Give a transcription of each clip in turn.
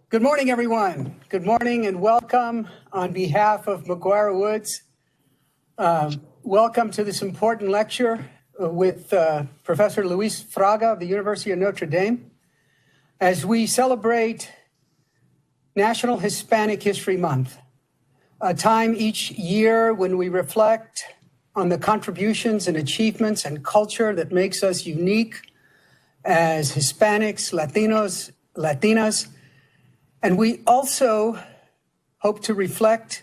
Good morning, everyone. Good morning and welcome on behalf of McGuire Woods. Welcome to this important lecture with Professor Luis Fraga of the University of Notre Dame as we celebrate National Hispanic History Month, a time each year when we reflect on the contributions and achievements and culture that makes us unique as Hispanics, Latinos, Latinas. And we also hope to reflect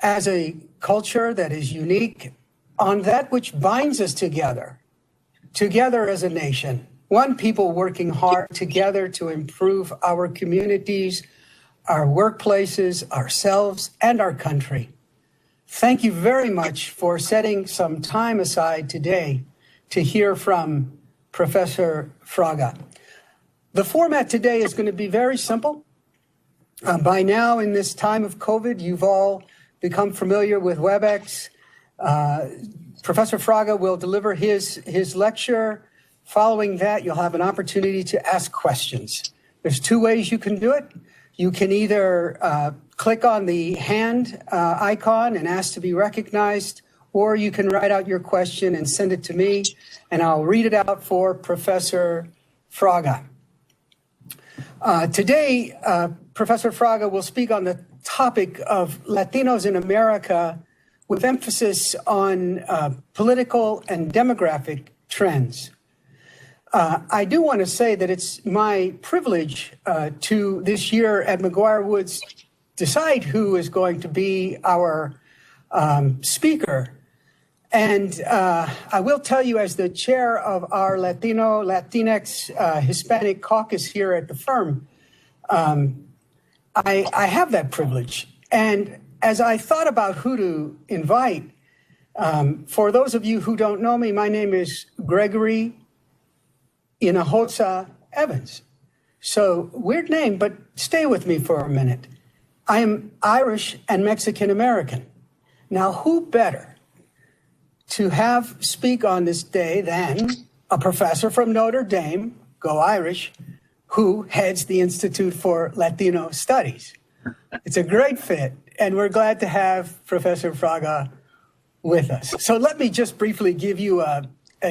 as a culture that is unique on that which binds us together as a nation, one people working hard together to improve our communities, our workplaces, ourselves, and our country. Thank you very much for setting some time aside today to hear from Professor Fraga. The format today is going to be very simple. By now, in this time of COVID, you've all become familiar with WebEx. Professor Fraga will deliver his lecture. Following that, you'll have an opportunity to ask questions. There's two ways you can do it. You can either click on the hand icon and ask to be recognized, or you can write out your question and send it to me, and I'll read it out for Professor Fraga. Today, Professor Fraga will speak on the topic of Latinos in America with emphasis on political and demographic trends. I do want to say that it's my privilege to this year at McGuire Woods decide who is going to be our speaker. And I will tell you, as the chair of our Latino, Latinx, Hispanic caucus here at the firm, I have that privilege. And as I thought about who to invite, for those of you who don't know me, my name is Gregory Hinojosa Evans. So weird name, but stay with me for a minute. I am Irish and Mexican American. Now, who better to have speak on this day than a professor from Notre Dame, go Irish, who heads the Institute for Latino Studies. It's a great fit, and we're glad to have Professor Fraga with us. So let me just briefly give you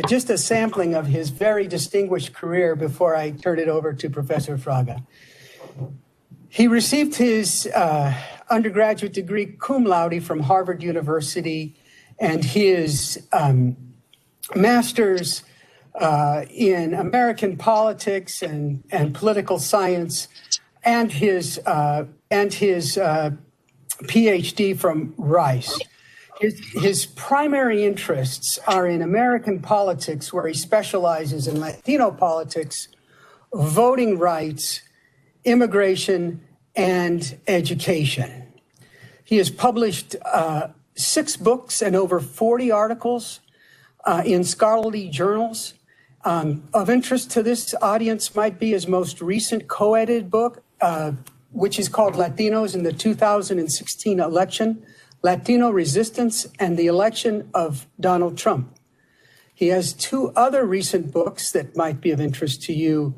just a sampling of his very distinguished career before I turn it over to Professor Fraga. He received his undergraduate degree cum laude from Harvard University, and his master's in American politics and political science, and his PhD from Rice. His primary interests are in American politics, where he specializes in Latino politics, voting rights, immigration, and education. He has published 6 books and over 40 articles in scholarly journals. Of interest to this audience might be his most recent co-edited book, which is called Latinos in the 2016 Election, Latino Resistance and the Election of Donald Trump. He has 2 other recent books that might be of interest to you,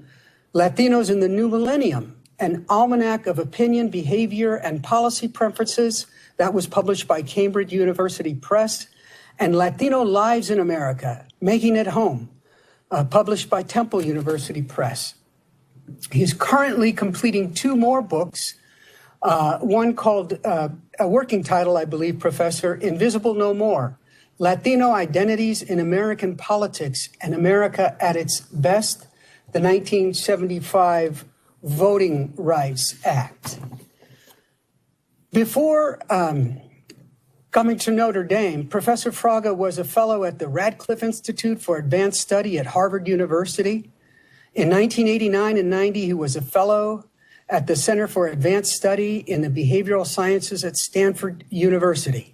Latinos in the New Millennium, an almanac of opinion, behavior, and policy preferences that was published by Cambridge University Press, and Latino Lives in America, Making It Home, published by Temple University Press. He's currently completing 2 more books, one called, a working title, I believe, Professor, Invisible No More, Latino Identities in American Politics and America at its Best, the 1975 Voting Rights Act. Before coming to Notre Dame, Professor Fraga was a fellow at the Radcliffe Institute for Advanced Study at Harvard University. In 1989 and 90, he was a fellow at the Center for Advanced Study in the Behavioral Sciences at Stanford University.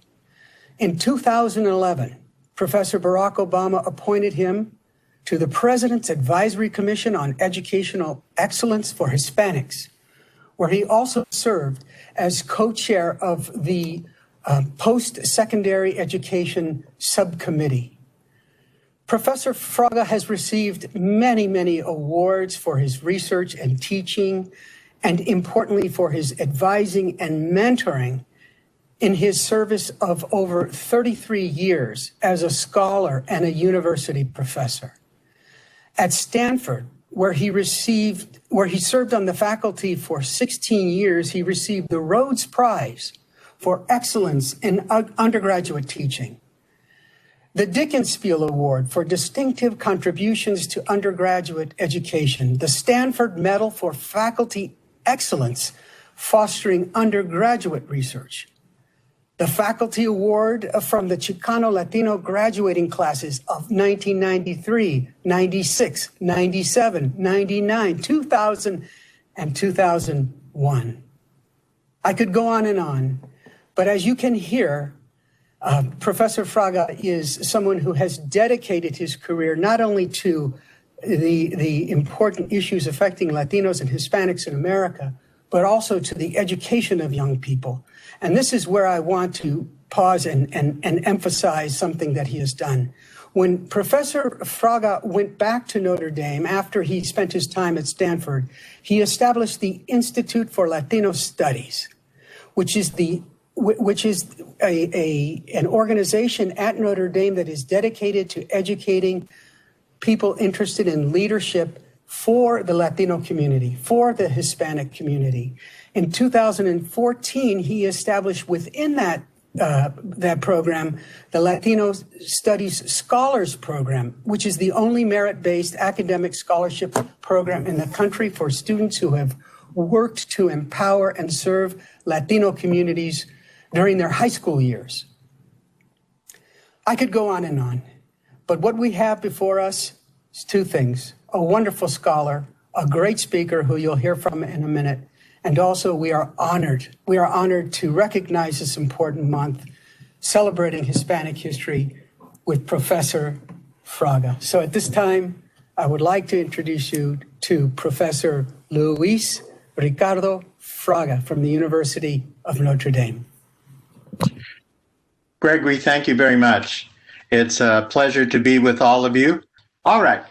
In 2011, Professor Barack Obama appointed him to the President's Advisory Commission on Educational Excellence for Hispanics, where he also served as co-chair of the Post-Secondary Education Subcommittee. Professor Fraga has received many, many awards for his research and teaching, and importantly for his advising and mentoring in his service of over 33 years as a scholar and a university professor. At Stanford, where he served on the faculty for 16 years, he received the Rhodes Prize for excellence in undergraduate teaching, the Dickenspiel Award for distinctive contributions to undergraduate education, the Stanford Medal for faculty excellence fostering undergraduate research, the Faculty Award from the Chicano Latino graduating classes of 1993, 96, 97, 99, 2000, and 2001. I could go on, but as you can hear, Professor Fraga is someone who has dedicated his career not only to the important issues affecting Latinos and Hispanics in America, but also to the education of young people. And this is where I want to pause and emphasize something that he has done. When Professor Fraga went back to Notre Dame after he spent his time at Stanford, he established the Institute for Latino Studies, which is an organization at Notre Dame that is dedicated to educating people interested in leadership for the Latino community, for the Hispanic community. In 2014, he established within that program the Latino Studies Scholars Program, which is the only merit-based academic scholarship program in the country for students who have worked to empower and serve Latino communities during their high school years. I could go on, but what we have before us is two things: a wonderful scholar, a great speaker who you'll hear from in a minute, and also we are honored to recognize this important month celebrating Hispanic history with Professor Fraga. So at this time, I would like to introduce you to Professor Luis Ricardo Fraga from the University of Notre Dame. Gregory, thank you very much. It's a pleasure to be with all of you. All right.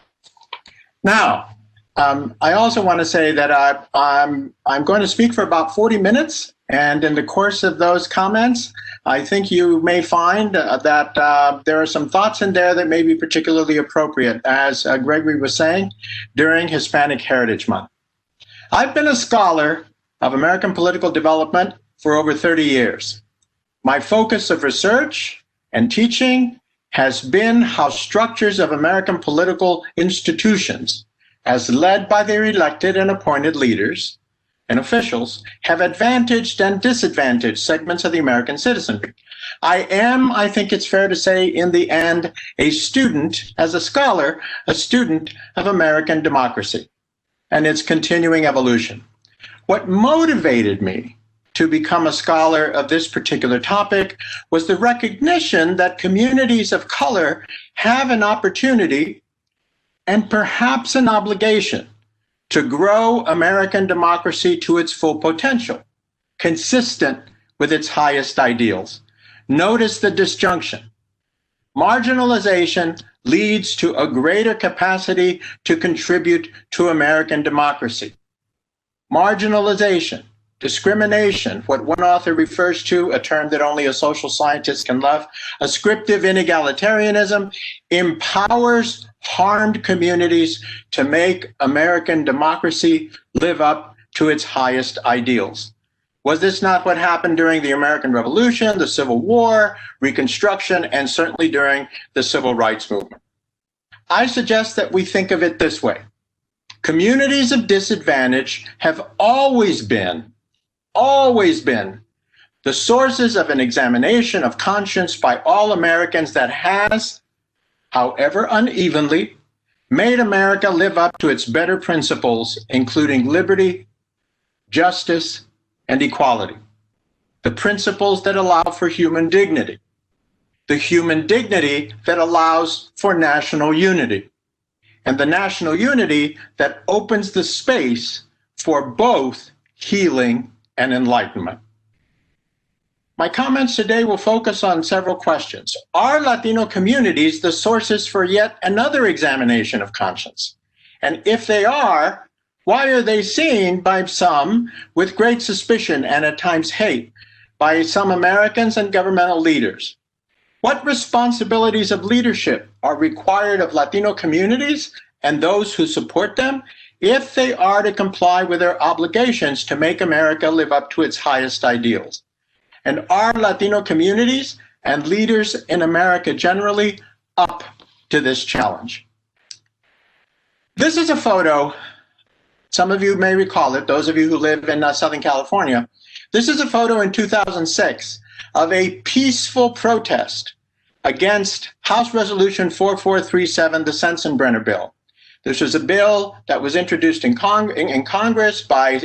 Now, I also want to say that I'm going to speak for about 40 minutes, and in the course of those comments, I think you may find that there are some thoughts in there that may be particularly appropriate, as Gregory was saying, during Hispanic Heritage Month. I've been a scholar of American political development for over 30 years. My focus of research and teaching has been how structures of American political institutions, as led by their elected and appointed leaders and officials, have advantaged and disadvantaged segments of the American citizenry. I am, I think it's fair to say, in the end, a student, as a scholar, a student of American democracy and its continuing evolution. What motivated me to become a scholar of this particular topic was the recognition that communities of color have an opportunity and perhaps an obligation to grow American democracy to its full potential, consistent with its highest ideals. Notice the disjunction. Marginalization leads to a greater capacity to contribute to American democracy. Marginalization, discrimination, what one author refers to, a term that only a social scientist can love, ascriptive inegalitarianism, empowers harmed communities to make American democracy live up to its highest ideals. Was this not what happened during the American Revolution, the Civil War, Reconstruction, and certainly during the Civil Rights Movement? I suggest that we think of it this way. Communities of disadvantage have always been the sources of an examination of conscience by all Americans that has, however unevenly, made America live up to its better principles, including liberty, justice, and equality. The principles that allow for human dignity. The human dignity that allows for national unity. And the national unity that opens the space for both healing and enlightenment. My comments today will focus on several questions. Are Latino communities the sources for yet another examination of conscience? And if they are, Why are they seen by some with great suspicion and at times hate by some Americans and governmental leaders? What responsibilities of leadership are required of Latino communities and those who support them if they are to comply with their obligations to make America live up to its highest ideals? And are Latino communities and leaders in America generally up to this challenge? This is a photo. Some of you may recall it, those of you who live in Southern California. This is a photo in 2006 of a peaceful protest against House Resolution 4437, the Sensenbrenner bill. This was a bill that was introduced in Congress by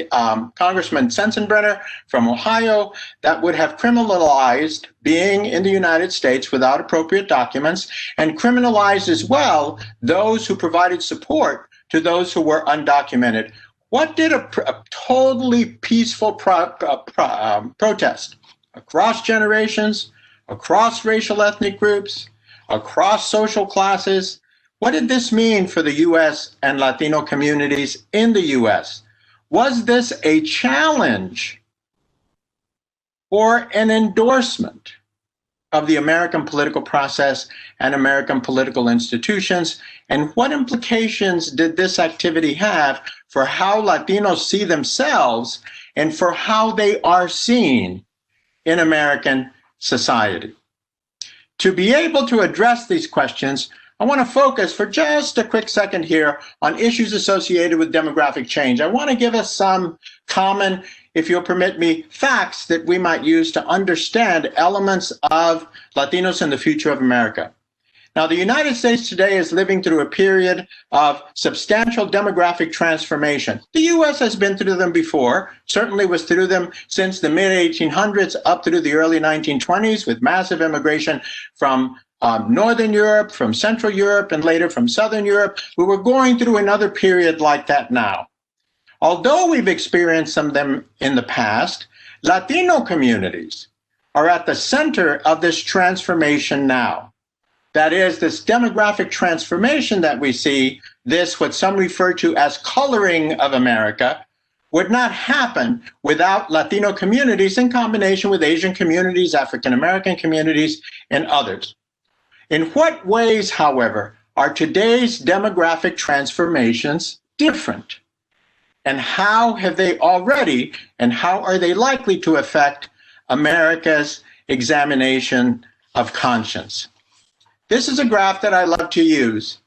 Congressman Sensenbrenner from Ohio that would have criminalized being in the United States without appropriate documents and criminalized as well those who provided support to those who were undocumented. What did a totally peaceful protest across generations, across racial ethnic groups, across social classes, what did this mean for the U.S. and Latino communities in the U.S.? Was this a challenge or an endorsement of the American political process and American political institutions? And what implications did this activity have for how Latinos see themselves and for how they are seen in American society? To be able to address these questions, I want to focus for just a quick second here on issues associated with demographic change. I want to give us some common, if you'll permit me, facts that we might use to understand elements of Latinos in the future of America. Now, the United States today is living through a period of substantial demographic transformation. The U.S. has been through them before, certainly was through them since the mid-1800s up through the early 1920s with massive immigration from Northern Europe, from Central Europe, and later from Southern Europe. We were going through another period like that now. Although we've experienced some of them in the past, Latino communities are at the center of this transformation now. That is, this demographic transformation that we see, this what some refer to as coloring of America, would not happen without Latino communities in combination with Asian communities, African American communities, and others. In what ways, however, are today's demographic transformations different? And how have they already, and how are they likely to affect America's examination of conscience? This is a graph that I love to use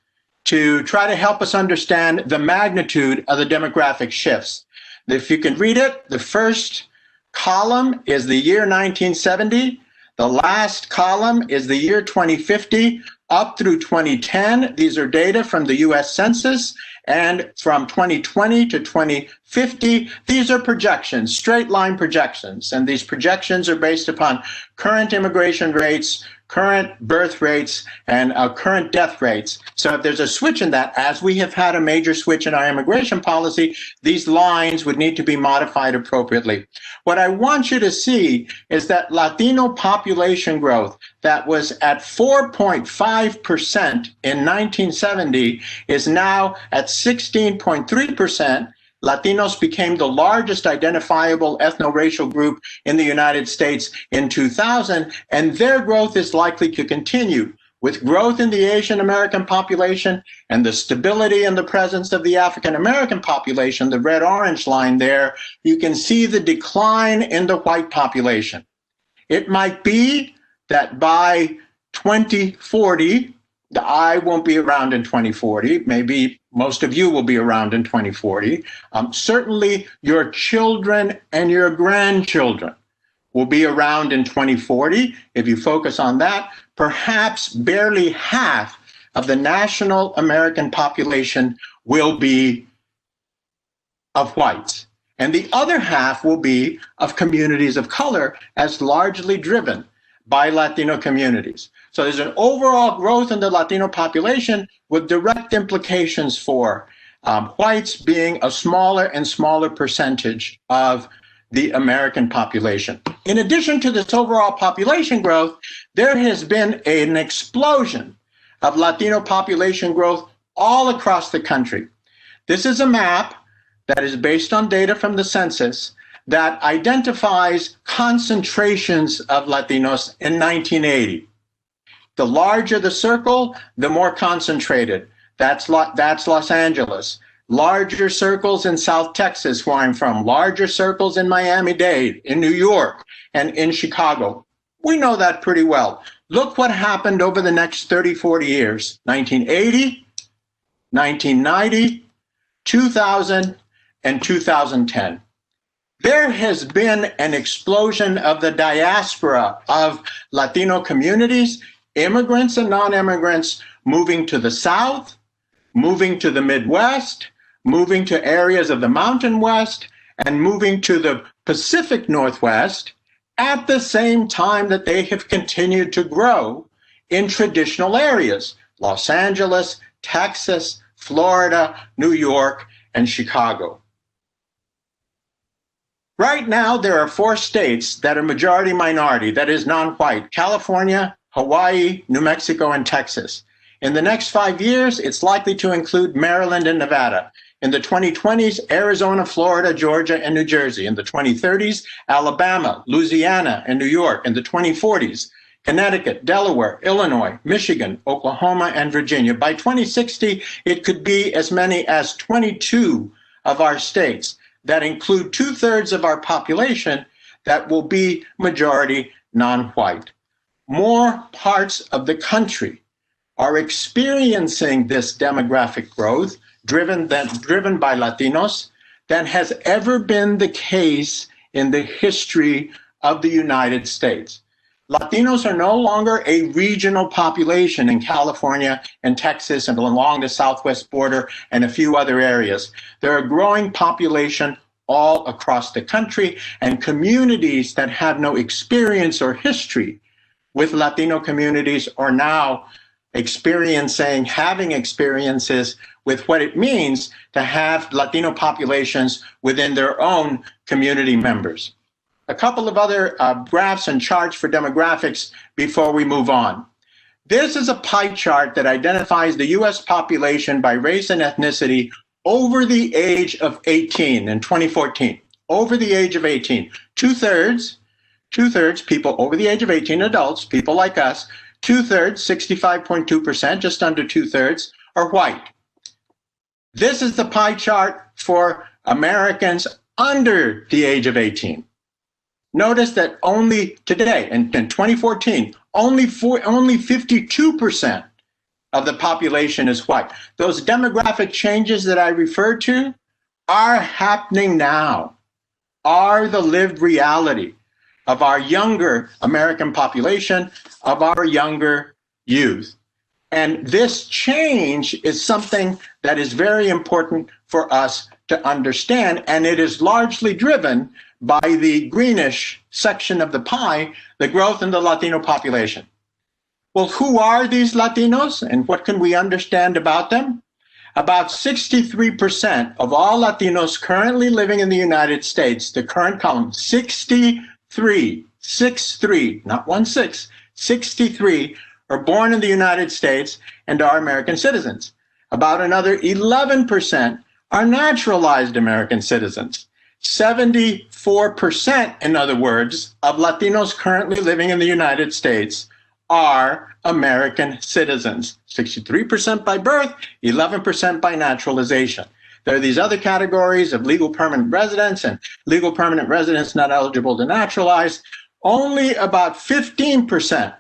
to try to help us understand the magnitude of the demographic shifts. If you can read it, the first column is the year 1970. The last column is the year 2050 up through 2010. These are data from the US Census. And from 2020 to 2050, these are projections, straight line projections. And these projections are based upon current immigration rates, current birth rates, and current death rates. So if there's a switch in that, as we have had a major switch in our immigration policy, these lines would need to be modified appropriately. What I want you to see is that Latino population growth that was at 4.5% in 1970 is now at 16.3%. Latinos became the largest identifiable ethno-racial group in the United States in 2000, and their growth is likely to continue. With growth in the Asian American population and the stability and the presence of the African American population, the red-orange line there, you can see the decline in the white population. It might be that by 2040, I won't be around in 2040. Maybe most of you will be around in 2040. Certainly your children and your grandchildren will be around in 2040. If you focus on that, perhaps barely half of the national American population will be of whites. And the other half will be of communities of color, as largely driven by Latino communities. So there's an overall growth in the Latino population with direct implications for whites being a smaller and smaller percentage of the American population. In addition to this overall population growth, there has been an explosion of Latino population growth all across the country. This is a map that is based on data from the census that identifies concentrations of Latinos in 1980. The larger the circle, the more concentrated. That's Los Angeles. Larger circles in South Texas, where I'm from. Larger circles in Miami-Dade, in New York, and in Chicago. We know that pretty well. Look what happened over the next 30, 40 years. 1980, 1990, 2000, and 2010. There has been an explosion of the diaspora of Latino communities, immigrants and non-immigrants, moving to the South, moving to the Midwest, moving to areas of the Mountain West, and moving to the Pacific Northwest at the same time that they have continued to grow in traditional areas, Los Angeles, Texas, Florida, New York, and Chicago. Right now, there are 4 states that are majority-minority, that is non-white: California, Hawaii, New Mexico, and Texas. In the next 5 years, it's likely to include Maryland and Nevada. In the 2020s, Arizona, Florida, Georgia, and New Jersey. In the 2030s, Alabama, Louisiana, and New York. In the 2040s, Connecticut, Delaware, Illinois, Michigan, Oklahoma, and Virginia. By 2060, it could be as many as 22 of our states that include 2/3 of our population that will be majority non-white. More parts of the country are experiencing this demographic growth driven by Latinos than has ever been the case in the history of the United States. Latinos are no longer a regional population in California and Texas and along the southwest border and a few other areas. They're a growing population all across the country, and communities that have no experience or history with Latino communities are now having experiences with what it means to have Latino populations within their own community members. A couple of other graphs and charts for demographics before we move on. This is a pie chart that identifies the US population by race and ethnicity over the age of 18 in 2014. Over the age of 18. Two-thirds people over the age of 18, adults, people like us, 2/3, 65.2%, just under 2/3, are white. This is the pie chart for Americans under the age of 18. Notice that only today, in 2014, only 52% of the population is white. Those demographic changes that I referred to are happening now, are the lived reality of our younger American population, of our younger youth. And this change is something that is very important for us to understand, and it is largely driven by the greenish section of the pie, the growth in the Latino population. Well, who are these Latinos and what can we understand about them? About 63% of all Latinos currently living in the United States, the current column, 63, not 16, 63 are born in the United States and are American citizens. About another 11% are naturalized American citizens. 74%, in other words, of Latinos currently living in the United States are American citizens. 63% by birth, 11% by naturalization. There are these other categories of legal permanent residents and legal permanent residents not eligible to naturalize. Only about 15%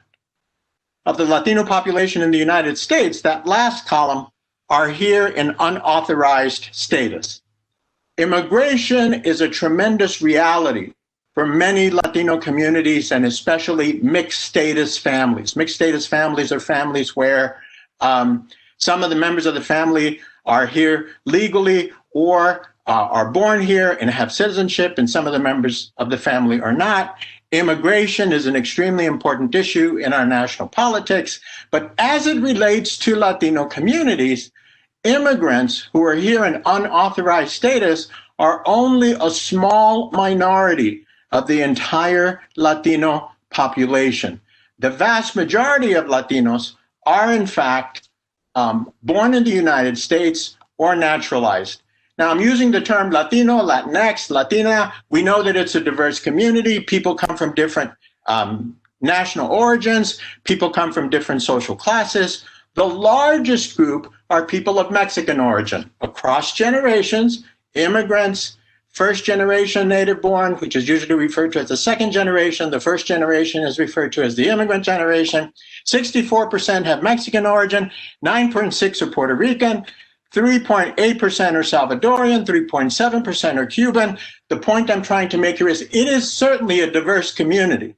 of the Latino population in the United States, that last column, are here in unauthorized status. Immigration is a tremendous reality for many Latino communities and especially mixed status families. Mixed status families are families where some of the members of the family are here legally or are born here and have citizenship, and some of the members of the family are not. Immigration is an extremely important issue in our national politics, but as it relates to Latino communities, immigrants who are here in unauthorized status are only a small minority of the entire Latino population. The vast majority of Latinos are, in fact, born in the United States or naturalized. Now, I'm using the term Latino, Latinx, Latina. We know that it's a diverse community. People come from different national origins. People come from different social classes. The largest group are people of Mexican origin. Across generations, immigrants, first generation native born, which is usually referred to as the second generation. The first generation is referred to as the immigrant generation. 64% have Mexican origin, 9.6% are Puerto Rican, 3.8% are Salvadorian, 3.7% are Cuban. The point I'm trying to make here is it is certainly a diverse community,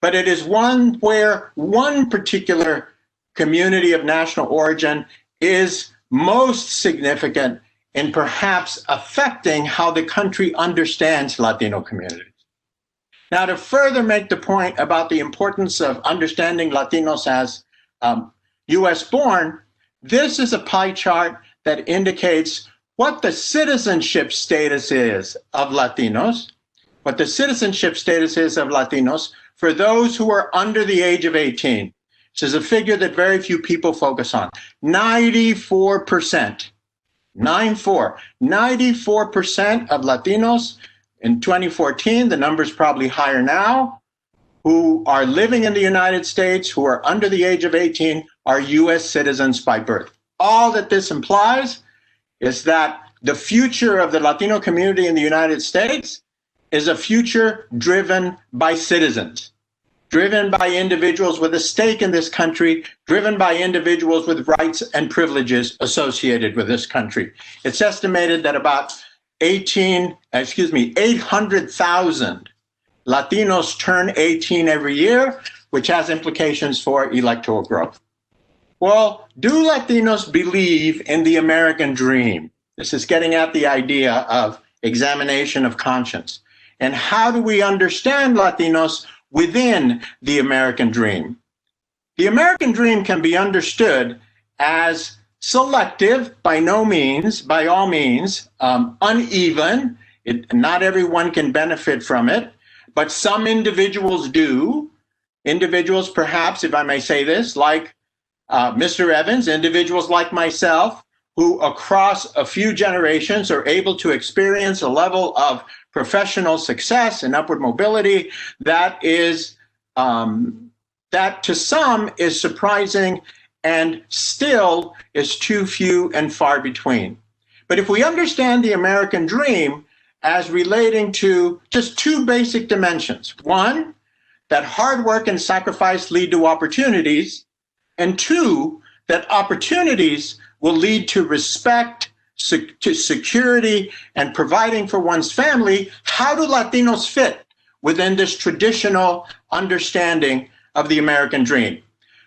but it is one where one particular community of national origin is most significant in perhaps affecting how the country understands Latino communities. Now, to further make the point about the importance of understanding Latinos as US born, this is a pie chart that indicates what the citizenship status is of Latinos, for those who are under the age of 18. This is a figure that very few people focus on. 94%, 94% of Latinos in 2014, the number's probably higher now, who are living in the United States, who are under the age of 18, are US citizens by birth. All that this implies is that the future of the Latino community in the United States is a future driven by citizens, driven by individuals with a stake in this country, driven by individuals with rights and privileges associated with this country. It's estimated that about 800,000 Latinos turn 18 every year, which has implications for electoral growth. Well, do Latinos believe in the American dream? This is getting at the idea of examination of conscience. And how do we understand Latinos within the American dream? The American dream can be understood as selective, by all means, uneven. Not everyone can benefit from it, but some individuals do. Individuals, perhaps, if I may say this, like Mr. Evans, individuals like myself, who across a few generations are able to experience a level of professional success and upward mobility that is that to some is surprising and still is too few and far between. But if we understand the American dream as relating to just two basic dimensions, one, that hard work and sacrifice lead to opportunities, and two, that opportunities will lead to respect, to security, and providing for one's family, how do Latinos fit within this traditional understanding of the American dream?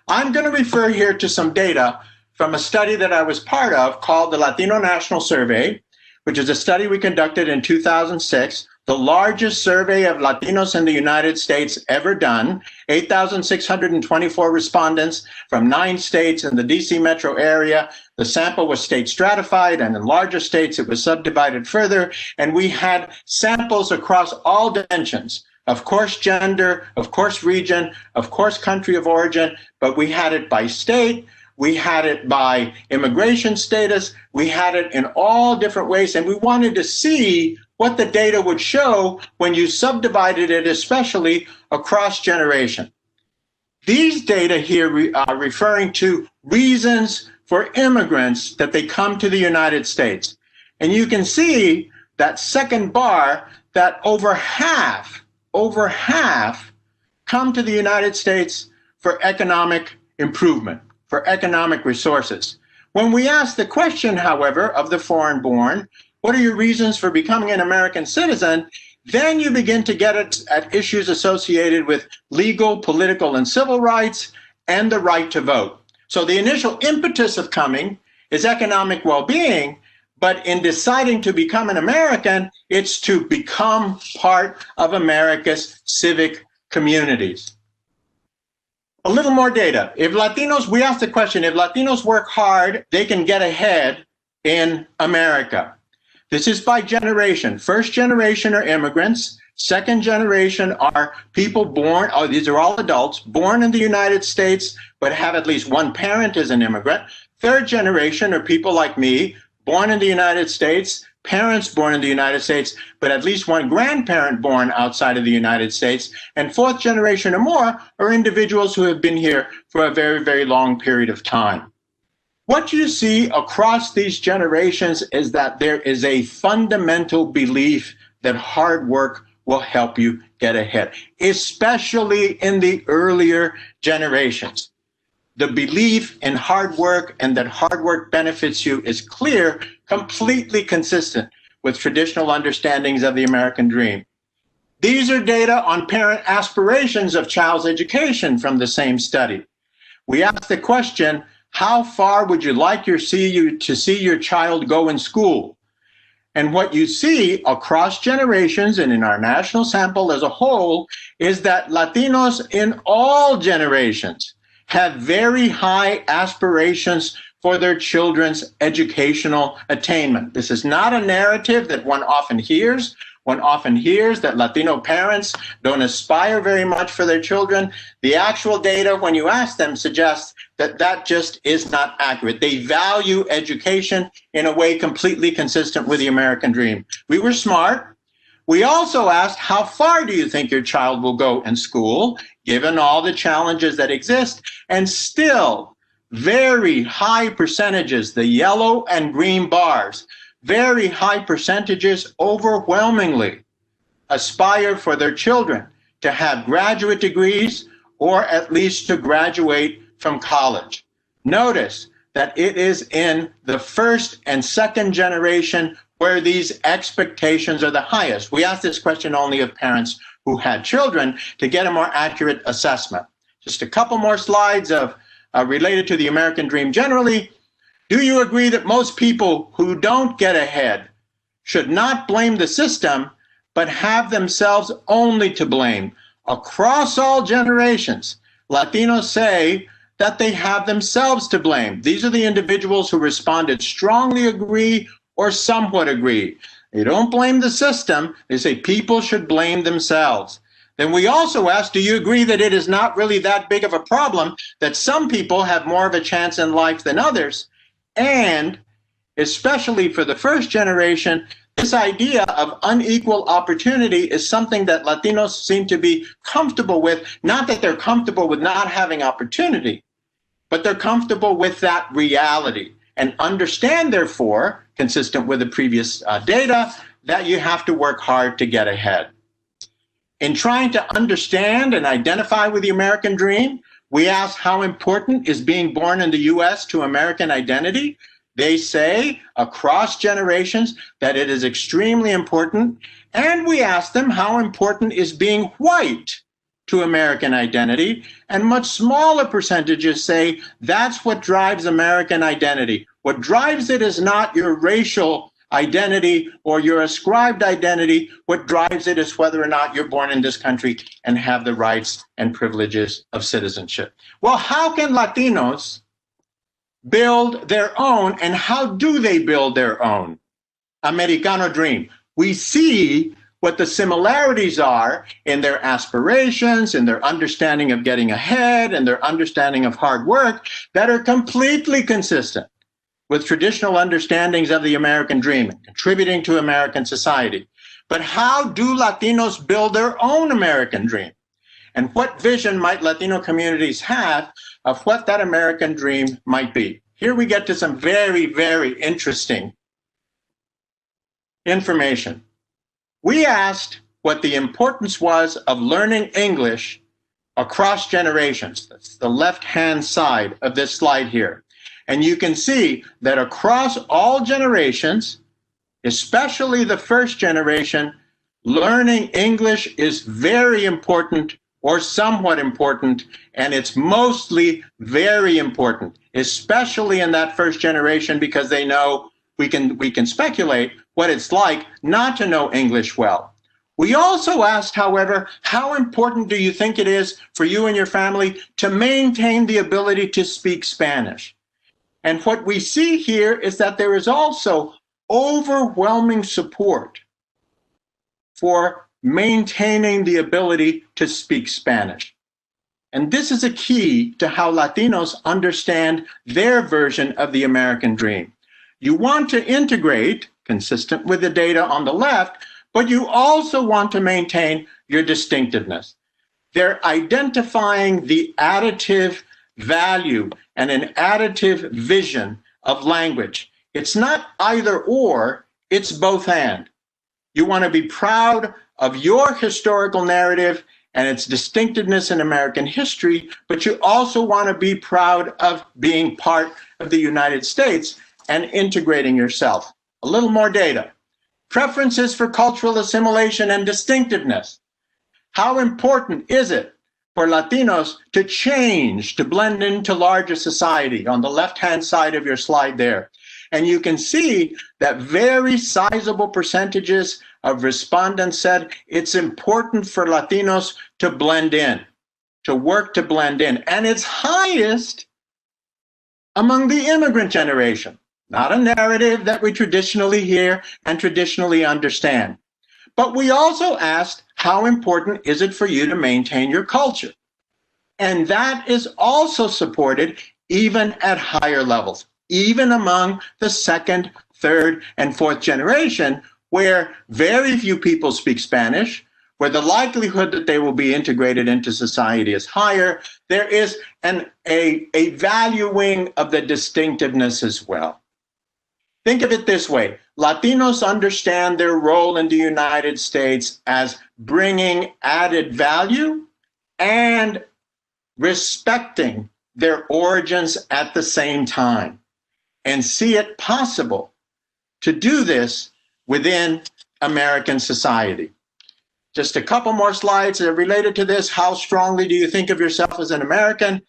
I'm going to refer here to some data from a study that I was part of called the Latino National Survey, which is a study we conducted in 2006, the largest survey of Latinos in the United States ever done, 8,624 respondents from 9 states in the DC metro area. The sample was state stratified, and in larger states it was subdivided further, and we had samples across all dimensions. Of course, gender, of course, region, of course, country of origin, but we had it by state, we had it by immigration status, we had it in all different ways, and we wanted to see what the data would show when you subdivided it, especially across generation. These data here are referring to reasons for immigrants that they come to the United States. And you can see that second bar that over half come to the United States for economic improvement, for economic resources. When we ask the question, however, of the foreign-born, what are your reasons for becoming an American citizen? Then you begin to get at issues associated with legal, political, and civil rights and the right to vote. So the initial impetus of coming is economic well-being, but in deciding to become an American, it's to become part of America's civic communities. A little more data. If Latinos, we asked the question, if Latinos work hard, they can get ahead in America. This is by generation. First generation are immigrants. Second generation are people born, these are all adults, born in the United States, but have at least one parent as an immigrant. Third generation are people like me born in the United States, parents born in the United States, but at least one grandparent born outside of the United States, and fourth generation or more are individuals who have been here for a very, very long period of time. What you see across these generations is that there is a fundamental belief that hard work will help you get ahead, especially in the earlier generations. The belief in hard work and that hard work benefits you is clear, completely consistent with traditional understandings of the American dream. These are data on parent aspirations of child's education from the same study. We asked the question, how far would you like to see your child go in school? And what you see across generations and in our national sample as a whole is that Latinos in all generations have very high aspirations for their children's educational attainment. This is not a narrative that one often hears. One often hears that Latino parents don't aspire very much for their children. The actual data, when you ask them, suggests that that just is not accurate. They value education in a way completely consistent with the American dream. We were smart. We also asked, how far do you think your child will go in school, given all the challenges that exist? And still, very high percentages, the yellow and green bars, very high percentages overwhelmingly aspire for their children to have graduate degrees or at least to graduate from college. Notice that it is in the first and second generation where these expectations are the highest. We asked this question only of parents who had children to get a more accurate assessment. Just a couple more slides of related to the American dream generally. Do you agree that most people who don't get ahead should not blame the system, but have themselves only to blame? Across all generations, Latinos say that they have themselves to blame. These are the individuals who responded strongly agree or somewhat agree. They don't blame the system. They say people should blame themselves. Then we also asked, do you agree that it is not really that big of a problem that some people have more of a chance in life than others? And especially for the first generation, this idea of unequal opportunity is something that Latinos seem to be comfortable with. Not that they're comfortable with not having opportunity, but they're comfortable with that reality and understand, therefore, consistent with the previous data, that you have to work hard to get ahead. In trying to understand and identify with the American dream, we asked how important is being born in the U.S. to American identity. They say across generations that it is extremely important. And we asked them how important is being white to American identity. And much smaller percentages say that's what drives American identity. What drives it is not your racial identity or your ascribed identity. What drives it is whether or not you're born in this country and have the rights and privileges of citizenship. Well, how can Latinos build their own, and how do they build their own Americano dream? We see what the similarities are in their aspirations, in their understanding of getting ahead, and their understanding of hard work that are completely consistent with traditional understandings of the American dream and contributing to American society. But how do Latinos build their own American dream? And what vision might Latino communities have of what that American dream might be? Here we get to some very, very interesting information. We asked what the importance was of learning English across generations. That's the left-hand side of this slide here. And you can see that across all generations, especially the first generation, learning English is very important or somewhat important, and it's mostly very important, especially in that first generation, because they know we can speculate what it's like not to know English well. We also asked, however, how important do you think it is for you and your family to maintain the ability to speak Spanish? And what we see here is that there is also overwhelming support for maintaining the ability to speak Spanish. And this is a key to how Latinos understand their version of the American dream. You want to integrate, consistent with the data on the left, but you also want to maintain your distinctiveness. They're identifying the additive value and an additive vision of language. It's not either or, it's both and. You want to be proud of your historical narrative and its distinctiveness in American history, but you also want to be proud of being part of the United States and integrating yourself. A little more data. Preferences for cultural assimilation and distinctiveness. How important is it for Latinos to change, to blend into larger society on the left-hand side of your slide there? And you can see that very sizable percentages of respondents said it's important for Latinos to blend in, to work to blend in. And it's highest among the immigrant generation, not a narrative that we traditionally hear and traditionally understand. But we also asked, how important is it for you to maintain your culture? And that is also supported even at higher levels, even among the second, third, and fourth generation, where very few people speak Spanish, where the likelihood that they will be integrated into society is higher. There is a valuing of the distinctiveness as well. Think of it this way. Latinos understand their role in the United States as bringing added value and respecting their origins at the same time, and see it possible to do this within American society. Just a couple more slides that are related to this. How strongly do you think of yourself as an American?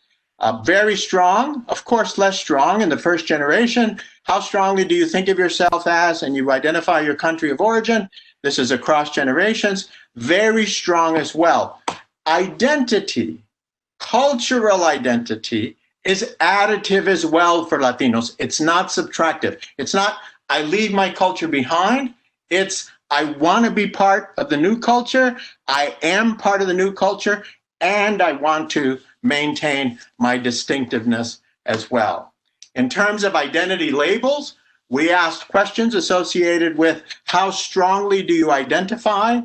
Very strong, of course, less strong in the first generation. How strongly do you think of yourself as, and you identify your country of origin? This is across generations. Very strong as well. Identity, cultural identity, is additive as well for Latinos. It's not subtractive. It's not, I leave my culture behind. It's, I want to be part of the new culture. I am part of the new culture, and I want to maintain my distinctiveness as well. In terms of identity labels, we asked questions associated with how strongly do you identify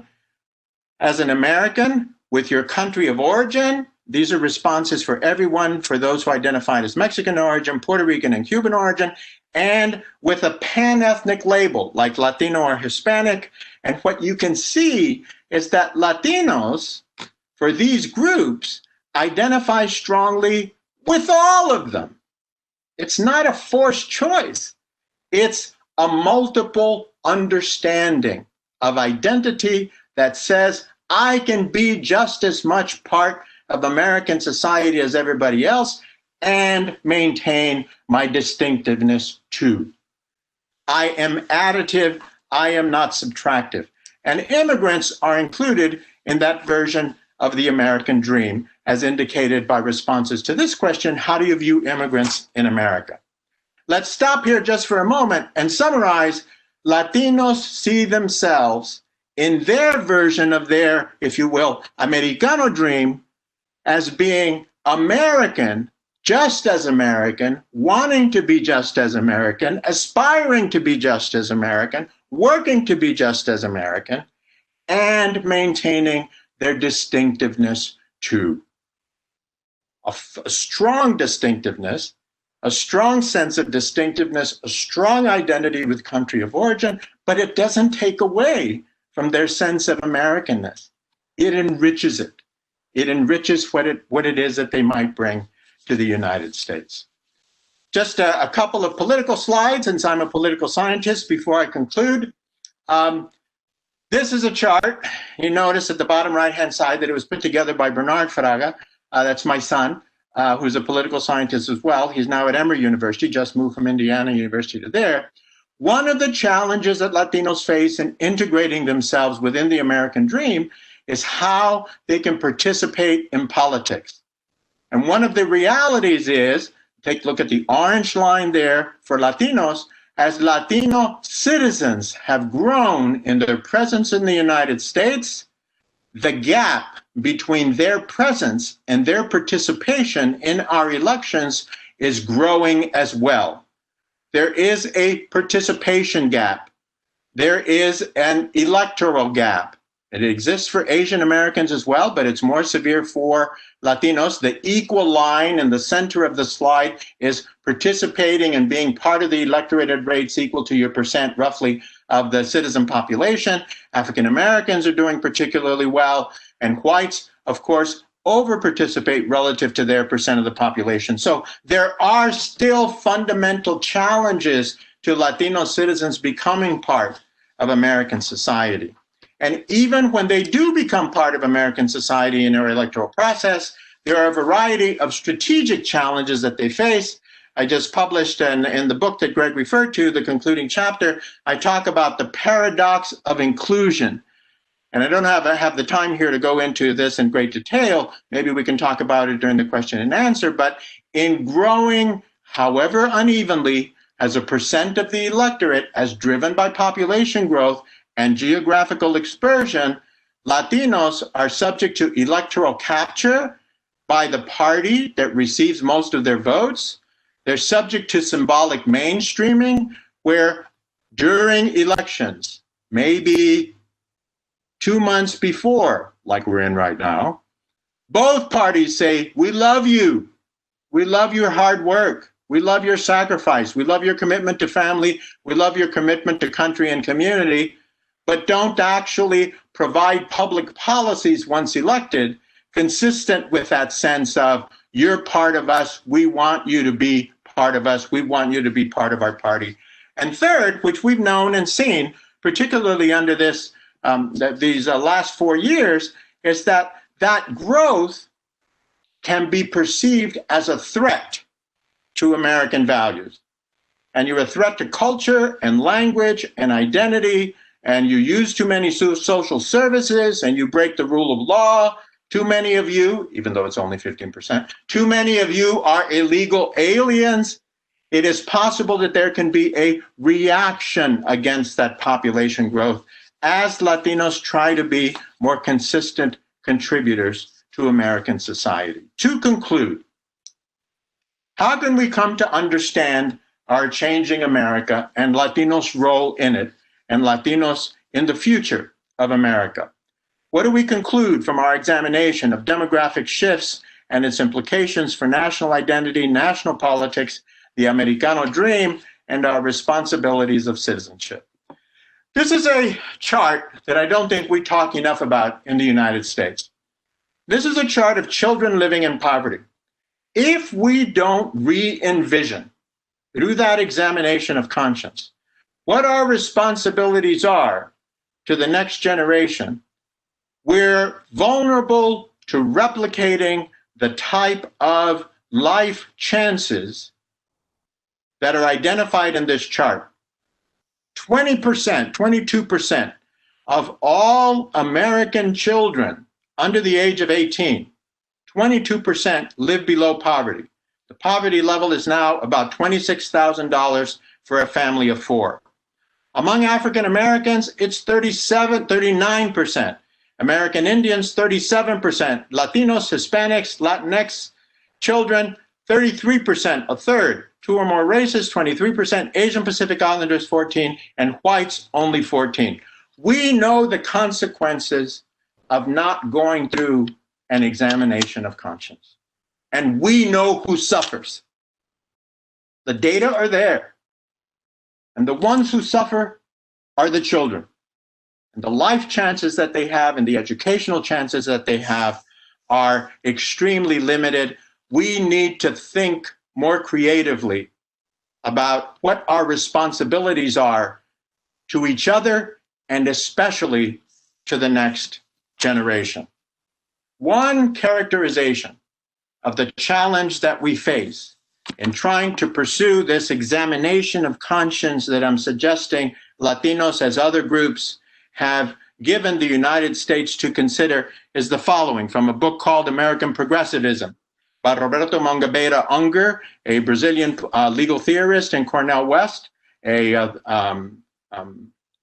as an American with your country of origin. These are responses for everyone, for those who identified as Mexican origin, Puerto Rican and Cuban origin, and with a pan-ethnic label like Latino or Hispanic. And what you can see is that Latinos, for these groups, identify strongly with all of them. It's not a forced choice. It's a multiple understanding of identity that says, I can be just as much part of American society as everybody else and maintain my distinctiveness too. I am additive, I am not subtractive. And immigrants are included in that version of the American dream, as indicated by responses to this question, how do you view immigrants in America? Let's stop here just for a moment and summarize. Latinos see themselves in their version of their, if you will, Americano dream as being American, just as American, wanting to be just as American, aspiring to be just as American, working to be just as American, and maintaining their distinctiveness too. A strong distinctiveness, a strong sense of distinctiveness, a strong identity with country of origin, but it doesn't take away from their sense of Americanness. It enriches it. It enriches what it is that they might bring to the United States. Just a couple of political slides, since I'm a political scientist, before I conclude. This is a chart. You notice at the bottom right-hand side that it was put together by Bernard Fraga. That's my son, who's a political scientist as well. He's now at Emory University, just moved from Indiana University to there. One of the challenges that Latinos face in integrating themselves within the American dream is how they can participate in politics. And one of the realities is, take a look at the orange line there for Latinos, as Latino citizens have grown in their presence in the United States, the gap between their presence and their participation in our elections is growing as well. there is a participation gap. There is an electoral gap. It exists for Asian Americans as well, but it's more severe for Latinos. The equal line in the center of the slide is participating and being part of the electorate at rates equal to your percent, roughly, of the citizen population. African Americans are doing particularly well, and whites, of course, over-participate relative to their percent of the population. So there are still fundamental challenges to Latino citizens becoming part of American society. And even when they do become part of American society in their electoral process, there are a variety of strategic challenges that they face. I just published in the book that Greg referred to, the concluding chapter, I talk about the paradox of inclusion. And I don't have the time here to go into this in great detail. Maybe we can talk about it during the question and answer. But in growing, however unevenly, as a percent of the electorate, as driven by population growth and geographical dispersion, Latinos are subject to electoral capture by the party that receives most of their votes. They're subject to symbolic mainstreaming, where during elections, maybe 2 months before, like we're in right now, both parties say, we love you. We love your hard work. We love your sacrifice. We love your commitment to family. We love your commitment to country and community, but don't actually provide public policies once elected consistent with that sense of, you're part of us, we want you to be part of us, we want you to be part of our party. And third, which we've known and seen, particularly under these last 4 years, is that growth can be perceived as a threat to American values. And you're a threat to culture and language and identity, and you use too many social services, and you break the rule of law. Too many of you, even though it's only 15%, too many of you are illegal aliens. It is possible that there can be a reaction against that population growth as Latinos try to be more consistent contributors to American society. To conclude, how can we come to understand our changing America and Latinos' role in it, and Latinos in the future of America? What do we conclude from our examination of demographic shifts and its implications for national identity, national politics, the Americano dream, and our responsibilities of citizenship? This is a chart that I don't think we talk enough about in the United States. This is a chart of children living in poverty. If we don't re-envision through that examination of conscience what our responsibilities are to the next generation, we're vulnerable to replicating the type of life chances that are identified in this chart. 20%, 22% of all American children under the age of 18, 22% live below poverty. The poverty level is now about $26,000 for a family of 4. Among African Americans, it's 39%. American Indians, 37%. Latinos, Hispanics, Latinx children, 33%, a third. 2 or more races, 23%. Asian Pacific Islanders, 14%. And whites, only 14%. We know the consequences of not going through an examination of conscience. And we know who suffers. The data are there. And the ones who suffer are the children. And the life chances that they have and the educational chances that they have are extremely limited. We need to think more creatively about what our responsibilities are to each other and especially to the next generation. One characterization of the challenge that we face in trying to pursue this examination of conscience that I'm suggesting Latinos as other groups have given the United States to consider is the following, from a book called American Progressivism by Roberto Mangabeira Unger, a Brazilian legal theorist in Cornell West, a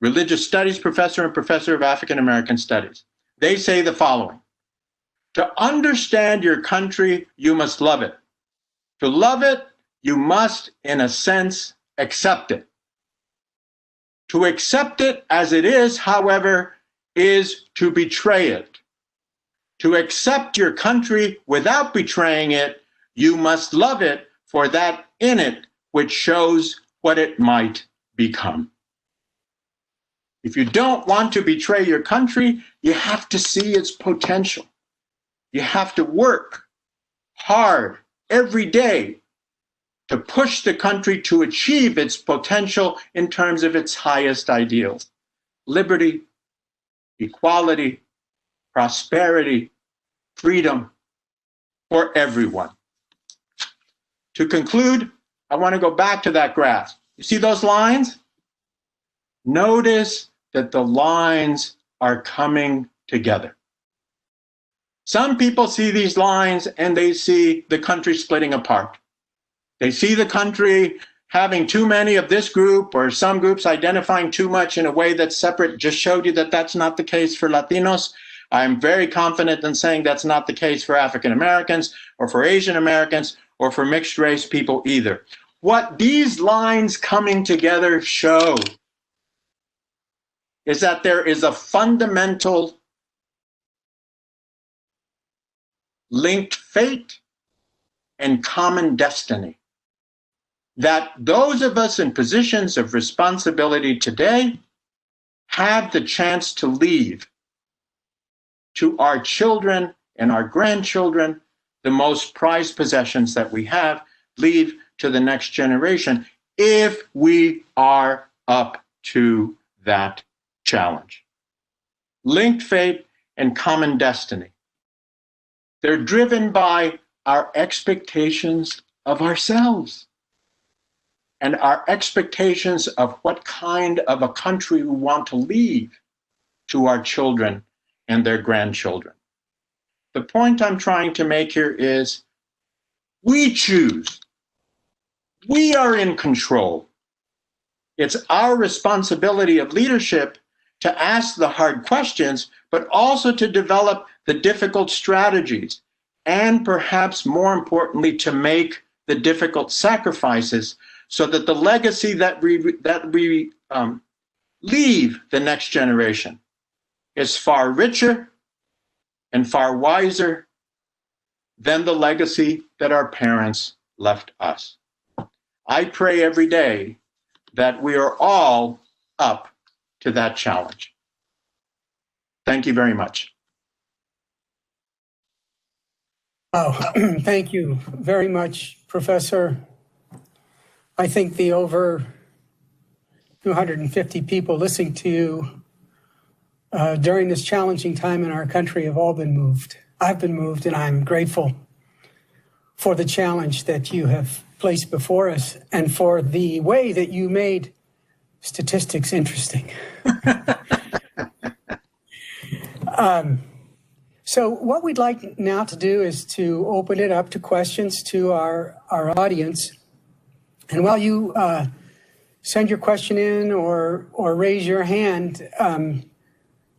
religious studies professor and professor of African American studies. They say the following: to understand your country, you must love it. To love it, you must, in a sense, accept it. To accept it as it is, however, is to betray it. To accept your country without betraying it, you must love it for that in it which shows what it might become. If you don't want to betray your country, you have to see its potential. You have to work hard every day to push the country to achieve its potential in terms of its highest ideals: liberty, equality, prosperity, freedom for everyone. To conclude, I want to go back to that graph. You see those lines? Notice that the lines are coming together. Some people see these lines and they see the country splitting apart. They see the country having too many of this group, or some groups identifying too much in a way that's separate. Just showed you that that's not the case for Latinos. I'm very confident in saying that's not the case for African Americans or for Asian Americans or for mixed race people either. What these lines coming together show is that there is a fundamental linked fate and common destiny, that those of us in positions of responsibility today have the chance to leave to our children and our grandchildren the most prized possessions that we have, leave to the next generation, if we are up to that challenge. Linked fate and common destiny. They're driven by our expectations of ourselves and our expectations of what kind of a country we want to leave to our children and their grandchildren. The point I'm trying to make here is we choose. We are in control. It's our responsibility of leadership to ask the hard questions, but also to develop the difficult strategies, and perhaps more importantly, to make the difficult sacrifices so that the legacy that we leave the next generation is far richer and far wiser than the legacy that our parents left us. I pray every day that we are all up to that challenge. Thank you very much. Oh, thank you very much, Professor. I think the over 250 people listening to you during this challenging time in our country have all been moved. I've been moved, and I'm grateful for the challenge that you have placed before us and for the way that you made statistics interesting. So what we'd like now to do is to open it up to questions to our audience. And while you send your question in or raise your hand,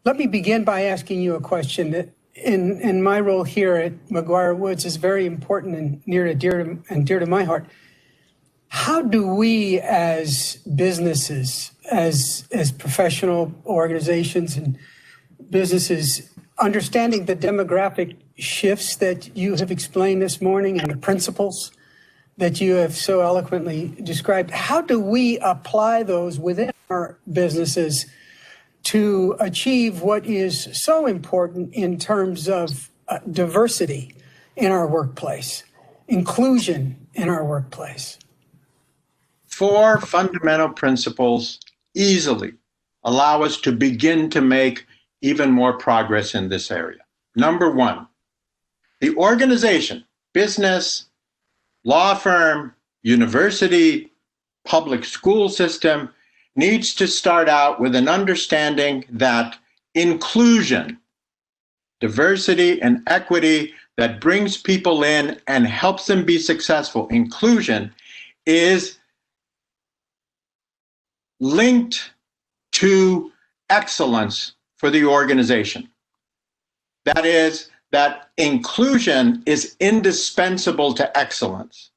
let me begin by asking you a question that in my role here at McGuire Woods is very important and near and dear to my heart. How do we as businesses, as professional organizations and businesses, understanding the demographic shifts that you have explained this morning and the principles that you have so eloquently described, how do we apply those within our businesses to achieve what is so important in terms of diversity in our workplace, inclusion in our workplace? 4 fundamental principles easily allow us to begin to make even more progress in this area. Number 1, the organization, business, law firm, university, public school system needs to start out with an understanding that inclusion, diversity and equity that brings people in and helps them be successful, inclusion is linked to excellence for the organization. That is, that inclusion is indispensable to excellence.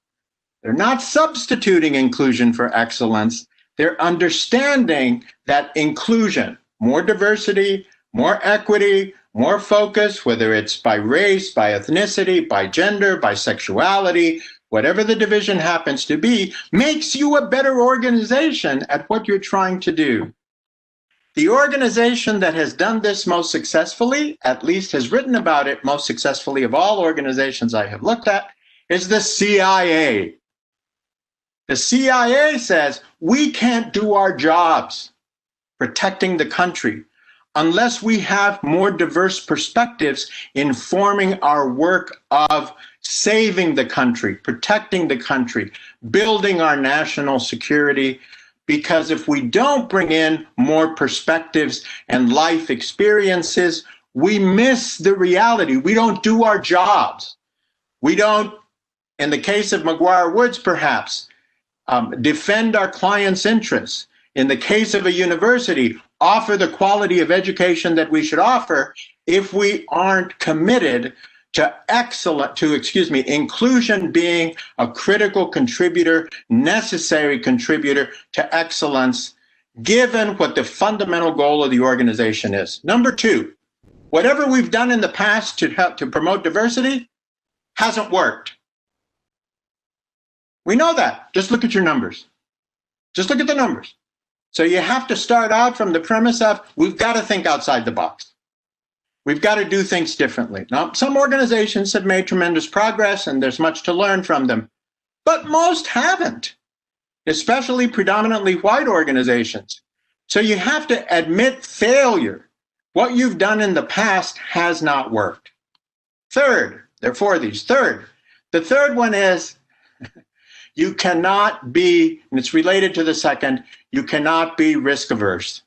They're not substituting inclusion for excellence. They're understanding that inclusion, more diversity, more equity, more focus, whether it's by race, by ethnicity, by gender, by sexuality, whatever the division happens to be, makes you a better organization at what you're trying to do. The organization that has done this most successfully, at least has written about it most successfully of all organizations I have looked at, is the CIA. The CIA says we can't do our jobs protecting the country unless we have more diverse perspectives informing our work of saving the country, protecting the country, building our national security. Because if we don't bring in more perspectives and life experiences, we miss the reality. We don't do our jobs. We don't, in the case of McGuire Woods, perhaps, defend our clients' interests. In the case of a university, offer the quality of education that we should offer if we aren't committed to inclusion being a critical contributor, necessary contributor to excellence, given what the fundamental goal of the organization is. Number two, whatever we've done in the past to help to promote diversity hasn't worked. We know that. Just look at your numbers. Just look at the numbers. So you have to start out from the premise of we've got to think outside the box. We've got to do things differently. Now, some organizations have made tremendous progress and there's much to learn from them, but most haven't, especially predominantly white organizations. So you have to admit failure. What you've done in the past has not worked. Third, there are four of these. Third, the third one is you cannot be, and it's related to the second, you cannot be risk averse.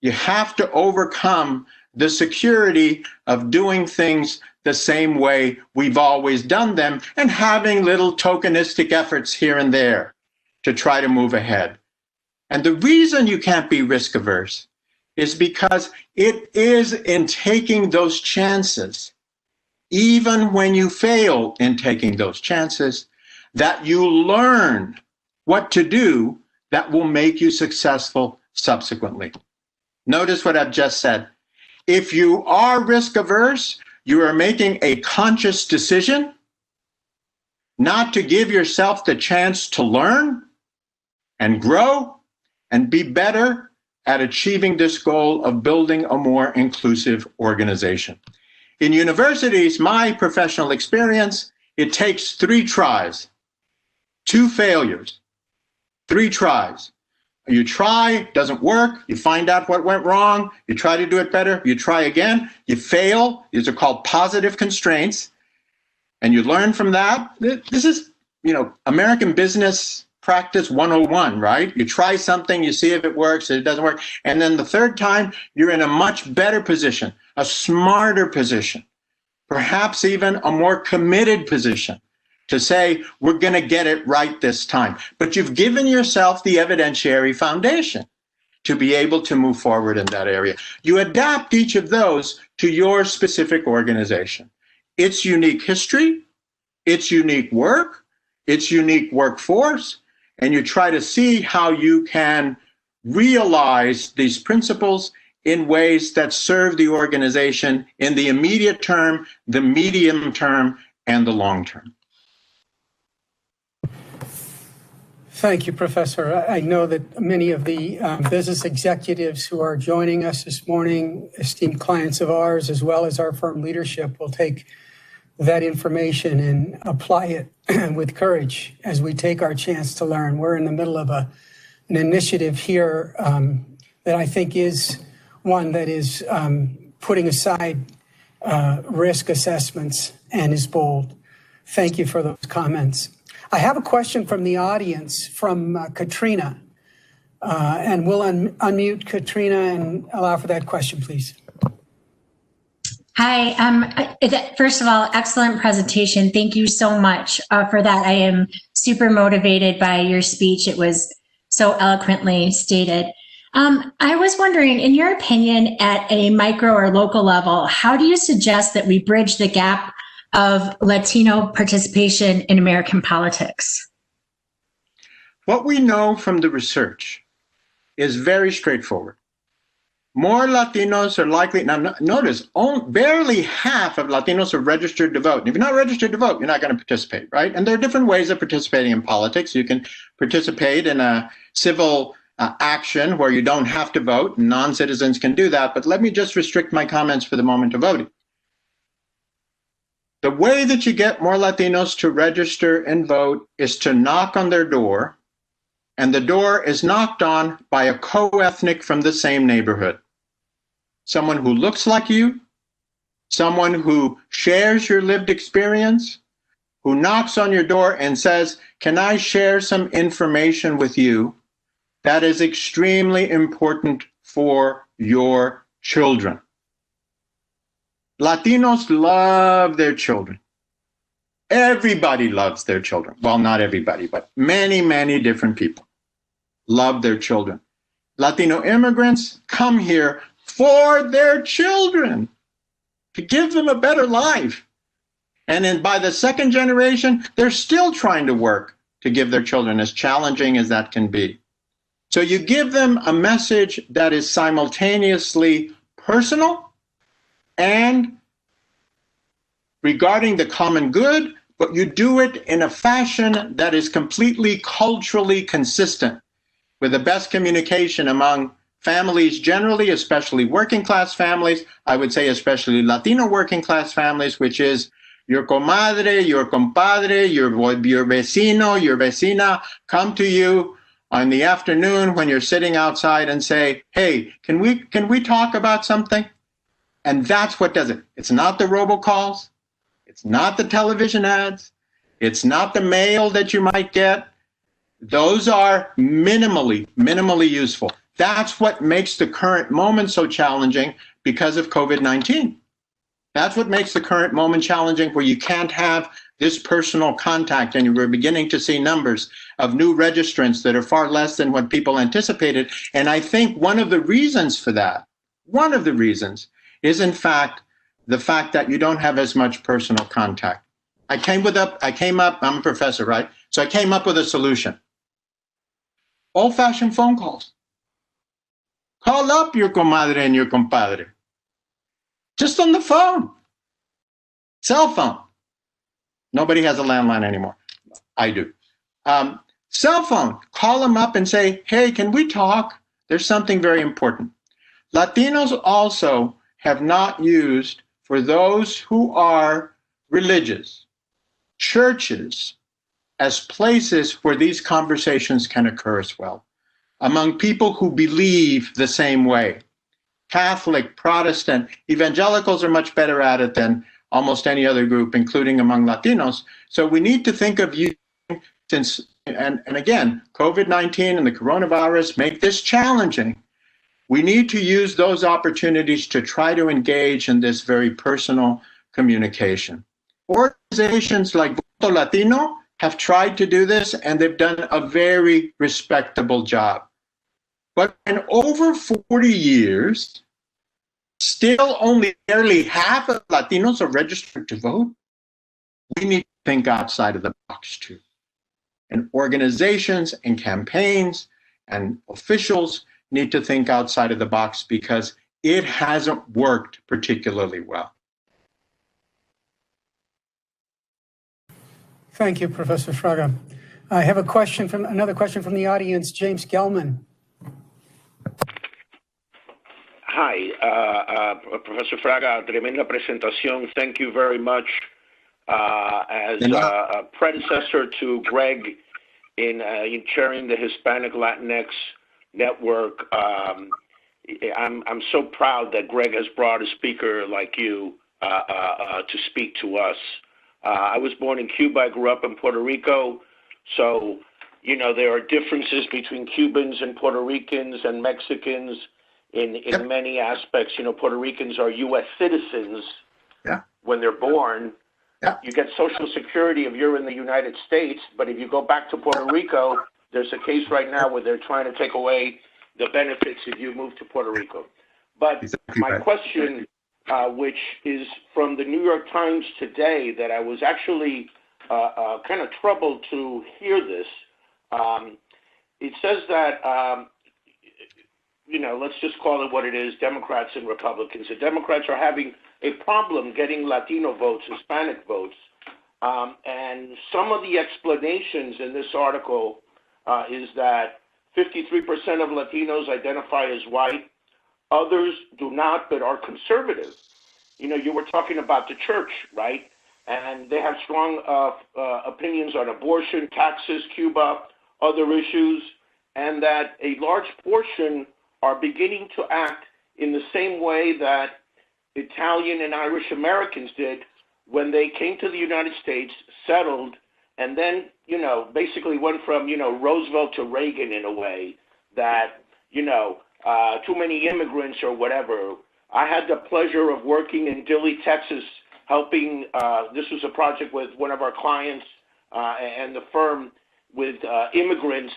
You have to overcome the security of doing things the same way we've always done them and having little tokenistic efforts here and there to try to move ahead. And the reason you can't be risk averse is because it is in taking those chances, even when you fail in taking those chances, that you learn what to do that will make you successful subsequently. Notice what I've just said. If you are risk averse, you are making a conscious decision not to give yourself the chance to learn and grow and be better at achieving this goal of building a more inclusive organization. In universities, my professional experience, it takes 3 tries, 2 failures, 3 tries. You try, doesn't work, you find out what went wrong, you try to do it better, you try again, you fail. These are called positive constraints, and you learn from that. This is, American business practice 101, right? You try something, you see if it works, if it doesn't work, and then the third time, you're in a much better position, a smarter position, perhaps even a more committed position to say, we're going to get it right this time. But you've given yourself the evidentiary foundation to be able to move forward in that area. You adapt each of those to your specific organization. Its unique history, its unique work, its unique workforce, and you try to see how you can realize these principles in ways that serve the organization in the immediate term, the medium term, and the long term. Thank you, Professor. I know that many of the business executives who are joining us this morning, esteemed clients of ours, as well as our firm leadership, will take that information and apply it with courage as we take our chance to learn. We're in the middle of an initiative here that I think is one that is putting aside risk assessments and is bold. Thank you for those comments. I have a question from the audience from Katrina, and we'll unmute Katrina and allow for that question, please. Hi, first of all, excellent presentation. Thank you so much for that. I am super motivated by your speech. It was so eloquently stated. I was wondering, in your opinion, at a micro or local level, how do you suggest that we bridge the gap of Latino participation in American politics? What we know from the research is very straightforward. More Latinos are likely, now notice, barely half of Latinos are registered to vote. And if you're not registered to vote, you're not going to participate, right? And there are different ways of participating in politics. You can participate in a civil action where you don't have to vote, and non-citizens can do that. But let me just restrict my comments for the moment to voting. The way that you get more Latinos to register and vote is to knock on their door, and the door is knocked on by a co-ethnic from the same neighborhood. Someone who looks like you, someone who shares your lived experience, who knocks on your door and says, "Can I share some information with you that is extremely important for your children?" Latinos love their children. Everybody loves their children. Well, not everybody, but many, many different people love their children. Latino immigrants come here for their children, to give them a better life. And then by the second generation, they're still trying to work to give their children, as challenging as that can be. So you give them a message that is simultaneously personal and regarding the common good, but you do it in a fashion that is completely culturally consistent with the best communication among families generally, especially working class families, I would say especially Latino working class families, which is your comadre, your compadre, your vecino, your vecina come to you on the afternoon when you're sitting outside and say, "Hey, can we talk about something?" And that's what does it. It's not the robocalls, it's not the television ads, it's not the mail that you might get. Those are minimally useful. That's what makes the current moment so challenging because of COVID-19. That's what makes the current moment challenging, where you can't have this personal contact, and we're beginning to see numbers of new registrants that are far less than what people anticipated. And I think one of the reasons for that, is in fact the fact that you don't have as much personal contact. I came up, I'm a professor, right? So I came up with a solution. Old-fashioned phone calls. Call up your comadre and your compadre. Just on the phone. Cell phone. Nobody has a landline anymore. I do. Cell phone. Call them up and say, "Hey, can we talk? There's something very important." Latinos also have not used, for those who are religious, churches as places where these conversations can occur as well, among people who believe the same way. Catholic, Protestant, evangelicals are much better at it than almost any other group, including among Latinos. So we need to think of you, since, and again, COVID-19 and the coronavirus make this challenging. We need to use those opportunities to try to engage in this very personal communication. Organizations like Voto Latino have tried to do this, and they've done a very respectable job. But in over 40 years, still only nearly half of Latinos are registered to vote. We need to think outside of the box too. And organizations and campaigns and officials need to think outside of the box, because it hasn't worked particularly well. Thank you, Professor Fraga. I have another question from the audience, James Gelman. Hi, Professor Fraga, tremenda presentación. Thank you very much. As a predecessor to Greg in chairing the Hispanic Latinx network, I'm so proud that Greg has brought a speaker like you to speak to us. I was born in Cuba. I grew up in Puerto Rico. So, you know, there are differences between Cubans and Puerto Ricans and Mexicans in many aspects. You know, Puerto Ricans are U.S. citizens when they're born. You get Social Security if you're in the United States, but if you go back to Puerto Rico, there's a case right now where they're trying to take away the benefits if you move to Puerto Rico. But my question which is from the New York Times today, that I was actually kind of troubled to hear this. It says that, let's just call it what it is, Democrats and Republicans. The Democrats are having a problem getting Latino votes, Hispanic votes. And some of the explanations in this article is that 53% of Latinos identify as white. Others do not, but are conservative. You were talking about the church, right? And they have strong opinions on abortion, taxes, Cuba, other issues, and that a large portion are beginning to act in the same way that Italian and Irish Americans did when they came to the United States, settled, and then, basically went from, Roosevelt to Reagan in a way that, too many immigrants or whatever. I had the pleasure of working in Dilley, Texas, helping, this was a project with one of our clients and the firm with immigrants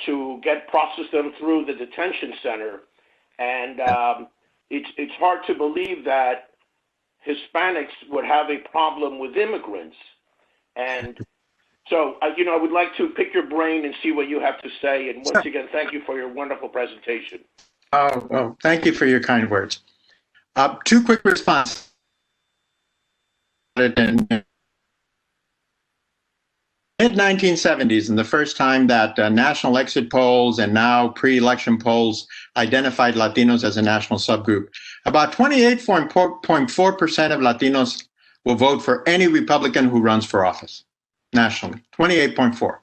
to process them through the detention center. And it's hard to believe that Hispanics would have a problem with immigrants. And so, I would like to pick your brain and see what you have to say. And once again, thank you for your wonderful presentation. Oh, thank you for your kind words. Two quick responses. In mid-1970s, and the first time that national exit polls and now pre-election polls identified Latinos as a national subgroup, about 28.4% of Latinos will vote for any Republican who runs for office nationally, 28.4.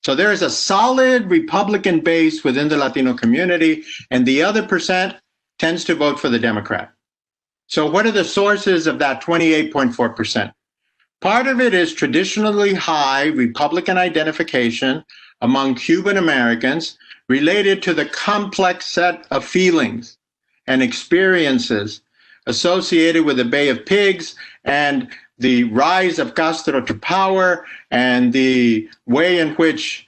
So there is a solid Republican base within the Latino community, and the other percent tends to vote for the Democrat. So what are the sources of that 28.4%? Part of it is traditionally high Republican identification among Cuban Americans related to the complex set of feelings and experiences associated with the Bay of Pigs and the rise of Castro to power and the way in which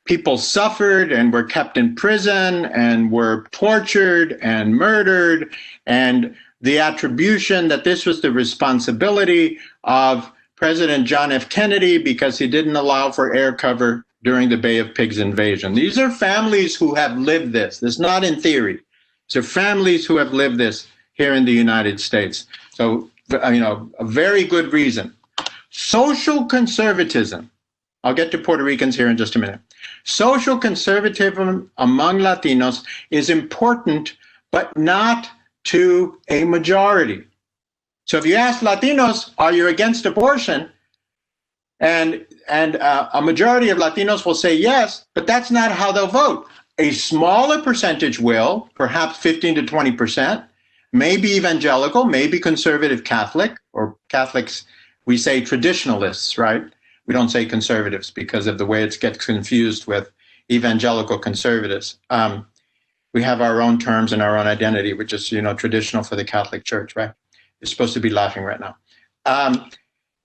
people suffered and were kept in prison and were tortured and murdered, and the attribution that this was the responsibility of President John F. Kennedy because he didn't allow for air cover during the Bay of Pigs invasion. These are families who have lived this. This is not in theory. These are families who have lived this here in the United States. So, a very good reason. Social conservatism. I'll get to Puerto Ricans here in just a minute. Social conservatism among Latinos is important, but not to a majority. So if you ask Latinos, are you against abortion? And a majority of Latinos will say yes, but that's not how they'll vote. A smaller percentage will, perhaps 15 to 20%, maybe evangelical, maybe conservative Catholic, or Catholics, we say traditionalists, right? We don't say conservatives because of the way it gets confused with evangelical conservatives. We have our own terms and our own identity, which is, traditional for the Catholic Church, right? You're supposed to be laughing right now.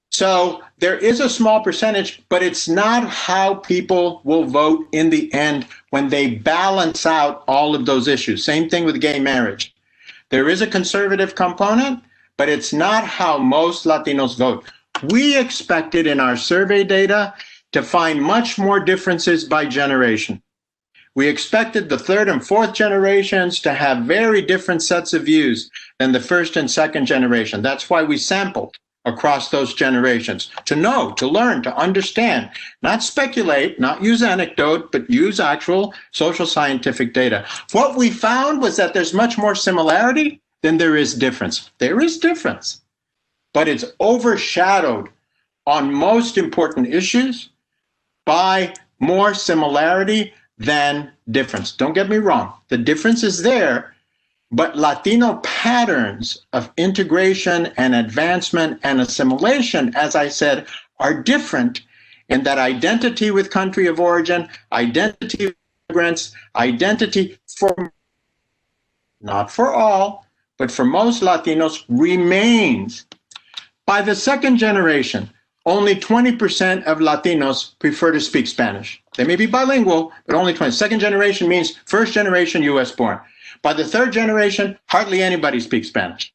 So there is a small percentage, but it's not how people will vote in the end when they balance out all of those issues. Same thing with gay marriage. There is a conservative component, but it's not how most Latinos vote. We expected in our survey data to find much more differences by generation. We expected the third and fourth generations to have very different sets of views than the first and second generation. That's why we sampled across those generations, to know, to learn, to understand, not speculate, not use anecdote, but use actual social scientific data. What we found was that there's much more similarity than there is difference. There is difference, but it's overshadowed on most important issues by more similarity than difference. Don't get me wrong, the difference is there, but Latino patterns of integration and advancement and assimilation, as I said, are different in that identity with country of origin, identity with immigrants, identity for, not for all, but for most Latinos remains. By the second generation, only 20% of Latinos prefer to speak Spanish. They may be bilingual, but only 20. Second generation means first generation US born. By the third generation, hardly anybody speaks Spanish.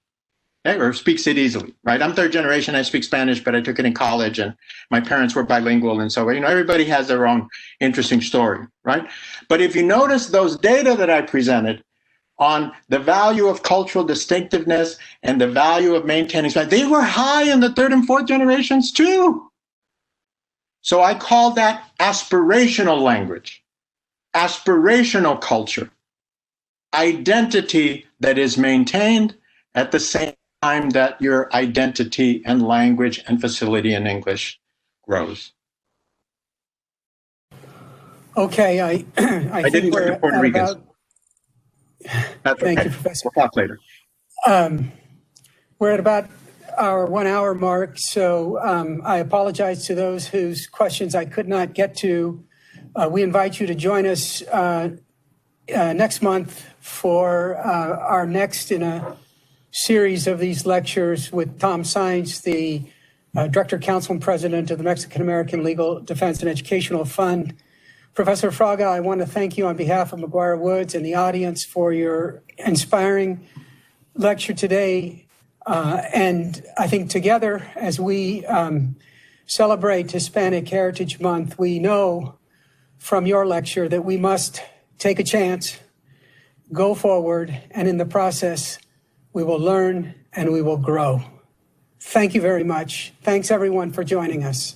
Okay, or speaks it easily, right? I'm third generation, I speak Spanish, but I took it in college and my parents were bilingual. And so, everybody has their own interesting story, right? But if you notice those data that I presented on the value of cultural distinctiveness and the value of maintaining Spanish, they were high in the third and fourth generations too. So I call that aspirational language, aspirational culture, identity that is maintained at the same time that your identity and language and facility in English grows. Okay, I think didn't we're go to Puerto at Ricans. about. That's Thank okay. you, Professor. We'll talk later. We're at about our 1 hour mark, so I apologize to those whose questions I could not get to. We invite you to join us next month for our next in a series of these lectures with Tom Saenz, the Director, Counsel, and President of the Mexican American Legal Defense and Educational Fund. Professor Fraga, I want to thank you on behalf of McGuire Woods and the audience for your inspiring lecture today. And I think together, as we celebrate Hispanic Heritage Month, we know from your lecture that we must take a chance, go forward, and in the process, we will learn and we will grow. Thank you very much. Thanks, everyone, for joining us.